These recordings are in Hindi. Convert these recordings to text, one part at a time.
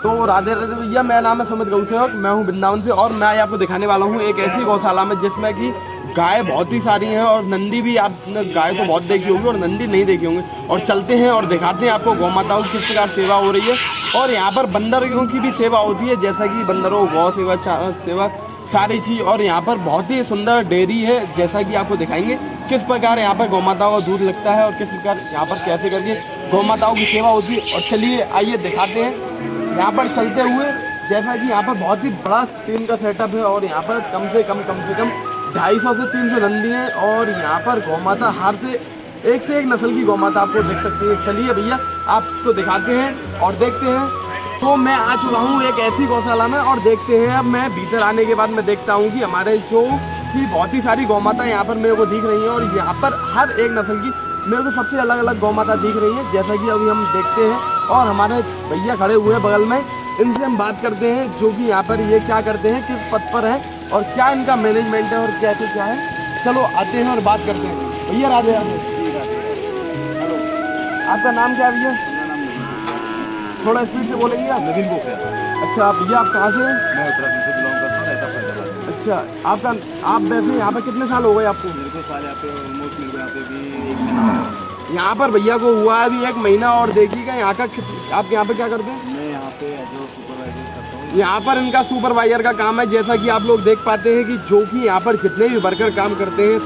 तो राधे राधे भैया, मेरा नाम है सुमित गौसेवक, मैं हूँ वृंदावन से और मैं आपको दिखाने वाला हूँ एक ऐसी गौशाला में जिसमें कि गाय बहुत ही सारी हैं और नंदी भी। आपने गाय तो बहुत देखी होगी और नंदी नहीं देखी होंगी। और चलते हैं और दिखाते हैं आपको गौ माताओं की किस प्रकार सेवा हो रही है। और यहाँ पर बंदरों की भी सेवा होती है, जैसा कि बंदरों गौ सेवा सेवा सारी चीज़। और यहाँ पर बहुत ही सुंदर डेयरी है, जैसा कि आपको दिखाएंगे किस प्रकार यहाँ पर गौ माताओं का दूध लगता है और किस प्रकार यहाँ पर कैसे करके गौ माताओं की सेवा होती है। और चलिए आइए दिखाते हैं यहाँ पर चलते हुए। जैसा कि यहाँ पर बहुत ही बड़ा टीम का सेटअप है और यहाँ पर कम से कम 250 से 300 नंदी हैं। और यहाँ पर गौ माता हार से एक नस्ल की गौ माता आपको देख सकती है। चलिए भैया आपको दिखाते हैं और देखते हैं। तो मैं आ चुका हूँ एक ऐसी गौशाला में और देखते हैं। अब मैं भीतर आने के बाद मैं देखता हूँ कि हमारे जो कि बहुत ही सारी गौ माता यहाँ पर मेरे को दिख रही हैं और यहाँ पर हर एक नस्ल की मेरे को सबसे अलग अलग गौ माता दिख रही है, जैसा कि अभी हम देखते हैं। और हमारे भैया खड़े हुए हैं बगल में, इनसे हम बात करते हैं जो कि यहाँ पर ये क्या करते हैं, किस पद पर है और क्या इनका मैनेजमेंट है और क्या है। चलो आते हैं और बात करते हैं। भैया राधे राधे। हेलो, आपका नाम क्या है भैया? थोड़ा स्पीड से बोलेंगे आप? नवीन बोखिया। अच्छा भैया, आप कहाँ से हैं? मैं उत्तराखंड से बिलोंग करता हूँ, रहता फैजाबाद। अच्छा, आप वैसे यहाँ पर कितने साल हो गए आपको? मेरे को साल यहाँ पे ऑलमोस्ट मेरे को यहाँ पे भी 1 महीना। यहाँ पर भैया को हुआ है अभी 1 महीना। और देखिएगा यहाँ का आप यहाँ पे क्या करते हैं? मैं यहाँ पे जो सुपरवाइजर करता हूँ। यहाँ पर इनका सुपरवाइजर का काम है, जैसा कि आप लोग देख पाते हैं कि जो कि यहाँ पर जितने भी वर्कर काम करते हैं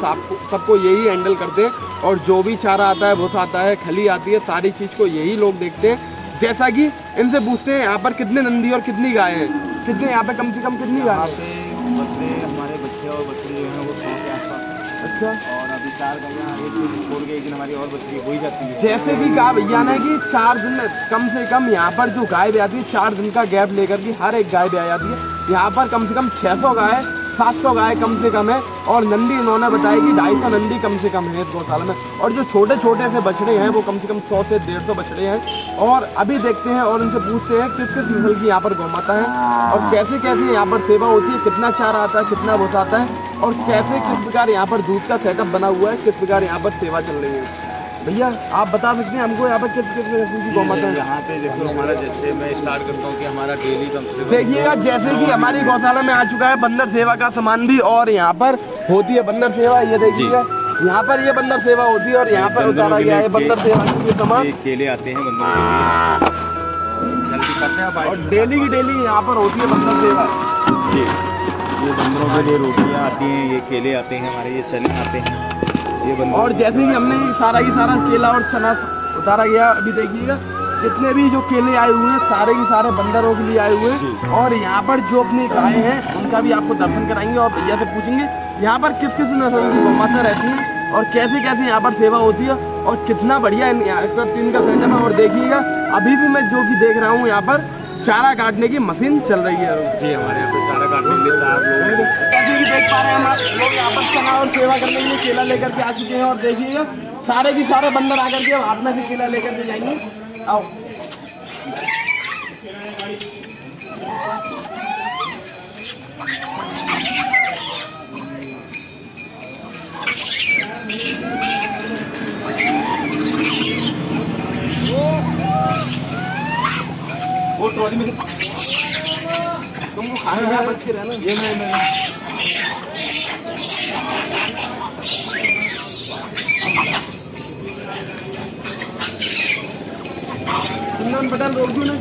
सबको यही हैंडल करते हैं। और जो भी चारा आता है, भूसा आता है, खली आती है, सारी चीज़ को यही लोग देखते हैं। जैसा कि इनसे पूछते हैं यहाँ पर कितने नंदी और कितनी गाय हैं, कितने यहाँ पे कम से कम कितनी गाय है? बच्चे हमारे बच्चे और बच्चे जो हैं वो 100 के आसपास। अच्छा, और अभी 4 गायें, एक दिन खोल के एक दिन हमारी और बच्ची हो ही जाती है। जैसे कि कहा भैया ने कि 4 दिन कम से कम यहाँ पर जो गाय भी आती है 4 दिन का गैप लेकर के हर एक गाय भी आ जाती है। यहाँ पर कम से कम 600 गाय, 700 गाय कम से कम है। और नंदी इन्होंने बताया कि 250 नंदी कम से कम है इस गौशाला में। और जो छोटे छोटे से बछड़े हैं वो कम से कम 100 से 150 बछड़े हैं। और अभी देखते हैं और इनसे पूछते हैं किस किस नस्ल की यहाँ पर गौ माता है और कैसे कैसे यहाँ पर सेवा होती है, कितना चारा आता है, कितना भूसा आता है और कैसे किस प्रकार यहाँ पर दूध का सेटअप बना हुआ है, किस प्रकार यहाँ पर सेवा चल रही है। भैया आप बता सकते हैं हमको यहाँ पर किस किस नस्ल की गौ माता है? यहाँ पे देखो हमारा, जैसे मैं स्टार्ट करता हूँ कि हमारा डेली कम से कम देखिएगा, जैसे कि हमारी गौशाला में आ चुका है बंदर सेवा का सामान भी। और यहाँ पर होती है बंदर सेवा, ये देखिएगा यहाँ पर ये बंदर सेवा होती है और यहाँ पर उतारा गया है बंदर सेवा के लिए सामान। केले आते हैं बंदरों के लिए जल्दी करते हैं और डेली की डेली यहाँ पर होती है बंदर सेवा। जी, ये बंदरों के लिए रोटियाँ आती हैं, ये केले आते हैं हमारे, ये चने आते हैं, ये बंदर। और जैसे कि हमने सारा केला और चना उतारा गया, अभी देखिएगा जितने भी जो केले आए हुए हैं सारे के सारे बंदरों के लिए आए हुए हैं। और यहाँ पर जो अपनी गायें हैं उनका भी आपको दर्शन कराएंगे और भैया से पूछेंगे यहाँ पर किस किस नस्ल की गौ माता रहती है और कैसे कैसे यहाँ पर सेवा होती है और कितना बढ़िया यहाँ का टीम का सेटअप है। और देखिएगा अभी भी मैं जो कि देख रहा हूँ यहाँ पर चारा काटने की मशीन चल रही है। जी, हमारे यहाँ पे चारा काटने के लिए 4 लोग कैसे भी देख पा रहे हैं हम लोग यहाँ पर चना और सेवा करने के लिए केला लेकर के आ चुके हैं। और देखिएगा सारे के सारे बंदर आकर के हाथ में से केला लेकर के जाएंगे। आओ, वो ट्रॉली में तुमको खाने में बच के रहना। ये मैं बटन रोक दूँ ना।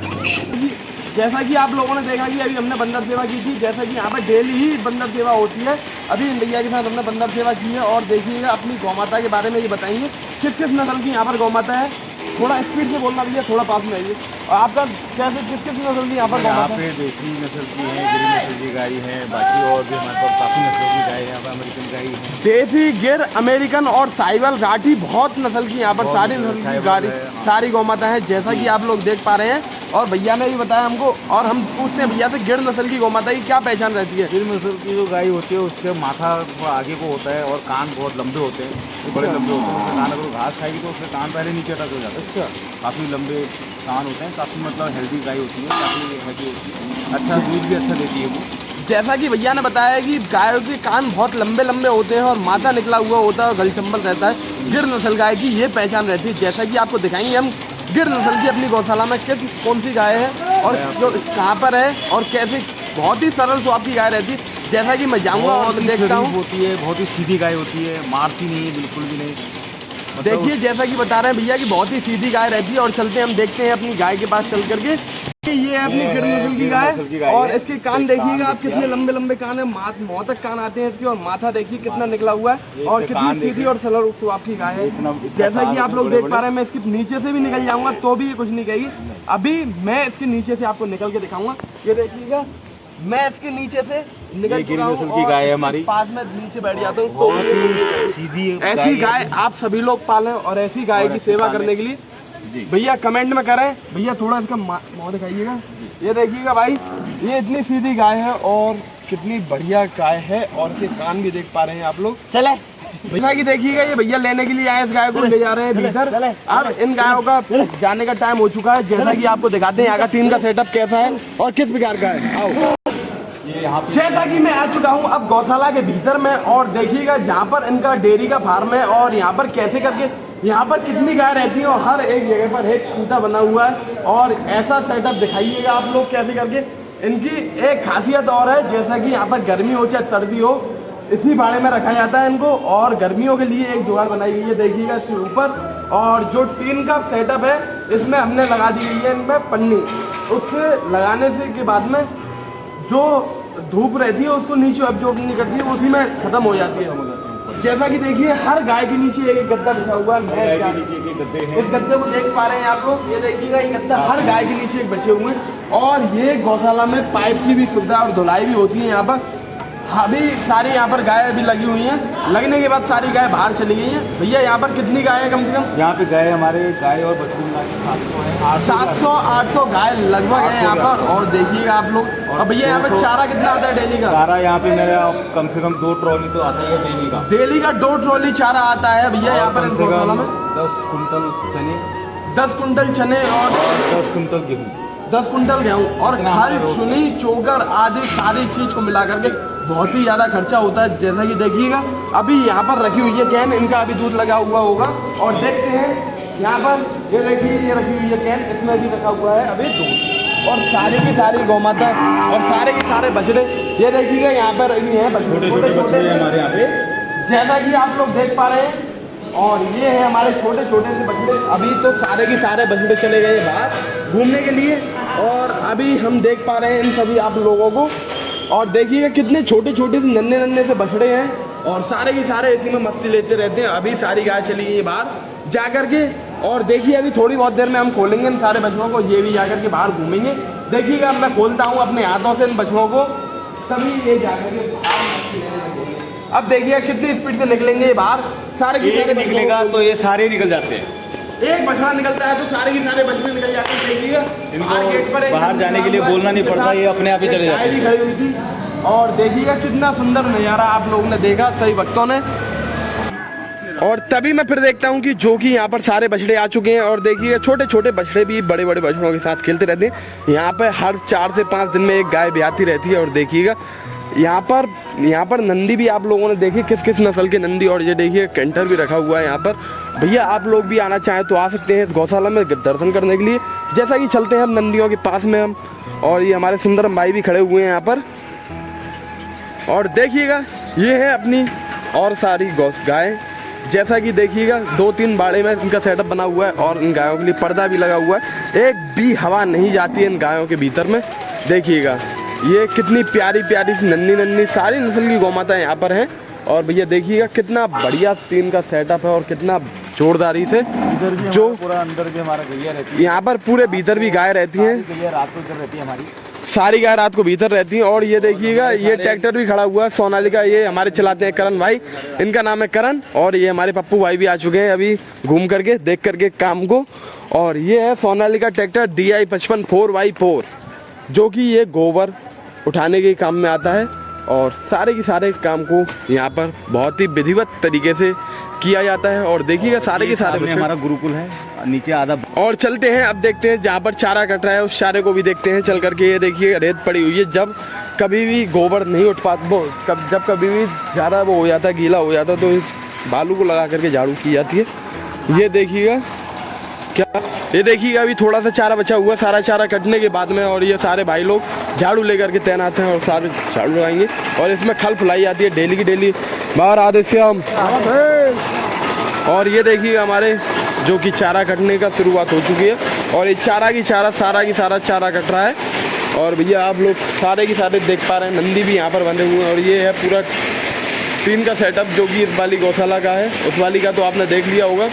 जैसा कि आप लोगों ने देखा कि अभी हमने बंदर सेवा की थी, जैसा कि यहाँ पर डेली ही बंदर सेवा होती है। अभी इन भैया के साथ हमने बंदर सेवा की है। और देखिएगा अपनी गौ माता के बारे में ये बताएंगे किस किस नस्ल की यहाँ पर गौ माता है। थोड़ा स्पीड से बोलना भैया, थोड़ा पास में आइए। और आपका कैसे किस किस नस्ल की यहाँ पर गौ माता है? देसी नस्ल की है, गिर नस्ल की गाय है, बाकी और भी हमारे पास काफ़ी नस्लों की गाय है। यहाँ पर अमेरिकन गाय है, देसी, गिर, अमेरिकन और साहिवाल, राठी, बहुत नस्ल की यहाँ पर सारी नस्ल की गाय, सारी गौ माता है, जैसा कि आप लोग देख पा रहे हैं। और भैया ने भी बताया हमको। और हम पूछते हैं भैया से गिर नस्ल की गौ माता की क्या पहचान रहती है? गिर नस्ल की जो गाय होती है उसके माथा आगे को होता है और कान बहुत लंबे होते हैं, बड़े लंबे होते हैं। उसके कान अगर घास खाएगी तो उसके कान पहले नीचे तक हो जाता है। अच्छा, काफ़ी लंबे कान होते हैं, काफ़ी मतलब हेल्दी गाय होती है, काफ़ी हेल्दी होती है, अच्छा दूध भी अच्छा देती है वो। जैसा कि भैया ने बताया कि गायों के कान बहुत लंबे लंबे होते हैं और माथा निकला हुआ होता है और गलचंबल रहता है। गिर नस्ल गाय की ये पहचान रहती है। जैसा कि आपको दिखाएंगे हम गिर नस्ल की अपनी गौशाला में कौन सी गाय है और जो कहाँ पर है और कैसे, बहुत ही सरल स्वाद की गाय रहती है। जैसा कि मैं जाऊँगा और देखता हूँ, होती है, बहुत ही सीधी गाय होती है, मारती नहीं है बिल्कुल भी नहीं। देखिए जैसा कि बता रहे हैं भैया कि बहुत ही सीधी गाय रहती है। और चलते हैं हम देखते हैं अपनी गाय के पास चल करके। ये है अपनी गिर नस्ल की गाय और इसके कान देखिएगा आप कितने लंबे लंबे कान है, मुँह तक कान आते हैं इसके। और माथा देखिए कितना निकला हुआ है और कितनी सीधी और सरल स्वभाव की गाय है। जैसा कि आप लोग देख पा रहे हैं, मैं इसके नीचे से भी निकल जाऊंगा तो भी ये कुछ नहीं कहेगी। अभी मैं इसके नीचे से आपको निकल के दिखाऊंगा, ये देखिएगा मैं इसके नीचे से निकल चुका हूं की गाय है हमारी, पास में नीचे बैठ जाता हूं। तो सीधी ऐसी गाय आप सभी लोग पालें और ऐसी गाय की सेवा करने के लिए भैया कमेंट में करें। भैया थोड़ा इसका मुँह दिखाइएगा, ये देखिएगा भाई, ये इतनी सीधी गाय है और कितनी बढ़िया गाय है। और इसके कान भी देख पा रहे हैं आप लोग। चले भैया की देखिएगा, ये भैया लेने के लिए आए, इस गाय को ले जा रहे हैं भीतर। अब इन गायों का जाने का टाइम हो चुका है। जैसा कि आपको दिखाते हैं यहाँ का टीम का सेटअप कैसा है और किस प्रकार का है। आओ, जैसा कि मैं आ चुका हूँ अब गौशाला के भीतर में और देखिएगा जहाँ पर इनका डेयरी का फार्म है और यहाँ पर कैसे करके यहाँ पर कितनी गाय रहती है और हर एक जगह पर एक खूंटा बना हुआ है। और ऐसा सेटअप दिखाइएगा आप लोग कैसे करके। इनकी एक खासियत और है, जैसा कि यहाँ पर गर्मी हो चाहे सर्दी हो, इसी बाड़े में रखा जाता है इनको। और गर्मियों के लिए एक जुगाड़ बनाई गई है, देखिएगा इसके ऊपर। और जो टीन का सेटअप है इसमें हमने लगा दी गई है इनमें पन्नी। उससे लगाने से के बाद में जो धूप रहती है उसको नीचे अब्जॉर्ब नहीं करती है, उसी में खत्म हो जाती है। जैसा कि देखिए हर गाय के नीचे एक गद्दा बिछा हुआ है। इस गद्दे को देख पा रहे हैं आप लोग, ये देखिएगा ये गद्दा हर गाय के नीचे एक बिछे हुए हैं। और ये गौशाला में पाइप की भी सुविधा और धुलाई भी होती है यहाँ पर। अभी सारी यहाँ पर गाय भी लगी हुई हैं, लगने के बाद सारी गाय बाहर चली गई हैं। भैया यहाँ पर कितनी गाय है कम से कम? यहाँ पे गाय हमारे गाय और बछड़ी मिला के 700 है, 700-800 गाय लगभग है यहाँ पर। और देखिएगा आप लोग, और भैया यहाँ पर चारा कितना आता है डेली का? चारा यहाँ पे मेरा कम से कम 2 ट्रॉली तो आता है डेली का। डेली का 2 ट्रॉली चारा आता है भैया यहाँ पर। 10 कुंटल चने, 10 कुंटल चने और 10 कुंटल गेहूँ, 10 कुंटल गेहूँ और खल चुनी चोकर आदि सारी चीज को मिला करके बहुत ही ज़्यादा खर्चा होता है। जैसा कि देखिएगा अभी यहाँ पर रखी हुई है कैन, इनका अभी दूध लगा हुआ होगा। और देखते हैं यहाँ पर, ये देखिए ये रखी हुई है कैन, इसमें भी रखा हुआ है अभी दूध। और सारी की सारी गौ माता और सारे के सारे बछड़े, ये देखिएगा यहाँ पर भी हैं छोटे छोटे बछड़े हमारे यहाँ पे, जैसा कि आप लोग देख पा रहे हैं। और ये है हमारे छोटे छोटे से बछड़े। अभी तो सारे के सारे बछड़े चले गए बाहर घूमने के लिए और अभी हम देख पा रहे हैं इन सभी आप लोगों को। और देखिएगा कितने छोटे छोटे से नन्हे नन्हे से बछड़े हैं और सारे के सारे इसी में मस्ती लेते रहते हैं। अभी सारी गाय चली गई बाहर जा कर के। और देखिए अभी थोड़ी बहुत देर में हम खोलेंगे इन सारे बछड़ों को, ये भी जाकर के बाहर घूमेंगे। देखिएगा मैं खोलता हूँ अपने हाथों से इन बछड़ों को, तभी ये जाकर के बाहर मस्ती लेने लगेंगे। अब देखिए कितनी स्पीड से निकलेंगे ये बाहर, सारे के सारे निकलेगा तो ये सारे निकल जाते हैं। एक बछड़ा निकलता है तो सारे के सारे बछड़े निकल जाते हैं। देखिएगा गेट पर बाहर जाने के लिए बोलना नहीं पड़ता, ये अपने आप ही चले जाते हैं। खड़ी हुई थी और देखिएगा कितना सुंदर नज़ारा आप लोगों ने देखा सही वक्तों ने। और तभी मैं फिर देखता हूँ कि जो कि यहाँ पर सारे बछड़े आ चुके हैं। और देखिए छोटे छोटे बछड़े भी बड़े बड़े बछड़ों के साथ खेलते रहते हैं। यहाँ पर हर 4 से 5 दिन में एक गाय ब्याती रहती है। और देखिएगा यहाँ पर नंदी भी आप लोगों ने देखी किस किस नस्ल के नंदी। और ये देखिए कैंटर भी रखा हुआ है यहाँ पर। भैया आप लोग भी आना चाहें तो आ सकते हैं इस गौशाला में दर्शन करने के लिए। जैसा कि चलते हैं हम नंदियों के पास में हम, और ये हमारे सुंदरम भाई भी खड़े हुए हैं यहाँ पर। और देखिएगा ये है अपनी और सारी गाय। जैसा कि देखिएगा 2-3 बाड़े में इनका सेटअप बना हुआ है और इन गायों के लिए पर्दा भी लगा हुआ है, एक भी हवा नहीं जाती है इन गायों के भीतर में। देखिएगा ये कितनी प्यारी प्यारी सी नन्ही नन्ही सारी नस्ल की गौ माता यहाँ पर हैं। और भैया देखिएगा कितना बढ़िया टीन का सेटअप है और कितना जोरदारी से जो पूरा अंदर भी हमारा गैया रहती है। यहाँ पर पूरे भीतर भी गाय रहती हैं, रात को इधर रहती है हमारी सारी गाय रात को भीतर रहती हैं। और ये देखिएगा ये ट्रैक्टर भी खड़ा हुआ है सोनालिका, ये हमारे चलाते हैं करण भाई, इनका नाम है करण। और ये हमारे पप्पू भाई भी आ चुके हैं अभी घूम करके देख करके काम को। और ये है सोनालिका ट्रैक्टर DI 55 4x4, जो कि ये गोबर उठाने के काम में आता है। और सारे के सारे काम को यहाँ पर बहुत ही विधिवत तरीके से किया जाता है। और देखिएगा सारे के सारे हमारा गुरुकुल है नीचे आधा। और चलते हैं अब देखते हैं जहाँ पर चारा कट रहा है उस चारे को भी देखते हैं चल करके। ये देखिए रेत पड़ी हुई है, जब कभी भी गोबर नहीं उठ पाता वो जब कभी भी ज़्यादा वो हो जाता है गीला हो जाता है तो इस बालू को लगा करके झाड़ू की जाती है। ये देखिएगा क्या ये देखिएगा, अभी थोड़ा सा चारा बचा हुआ, सारा चारा कटने के बाद में, और ये सारे भाई लोग झाड़ू लेकर के तैनात हैं और सारे झाड़ू लगाएंगे। और इसमें खल फुलाई जाती है डेली की डेली। बाहर आधे से हम, और ये देखिए हमारे जो कि चारा कटने का शुरुआत हो चुकी है, और ये चारा की सारा चारा कट रहा है। और भैया आप लोग सारे के सारे देख पा रहे हैं, नंदी भी यहाँ पर बंधे हुए हैं। और ये है पूरा टीन का सेटअप जो कि इस वाली गौशाला का है, उस वाली का तो आपने देख लिया होगा।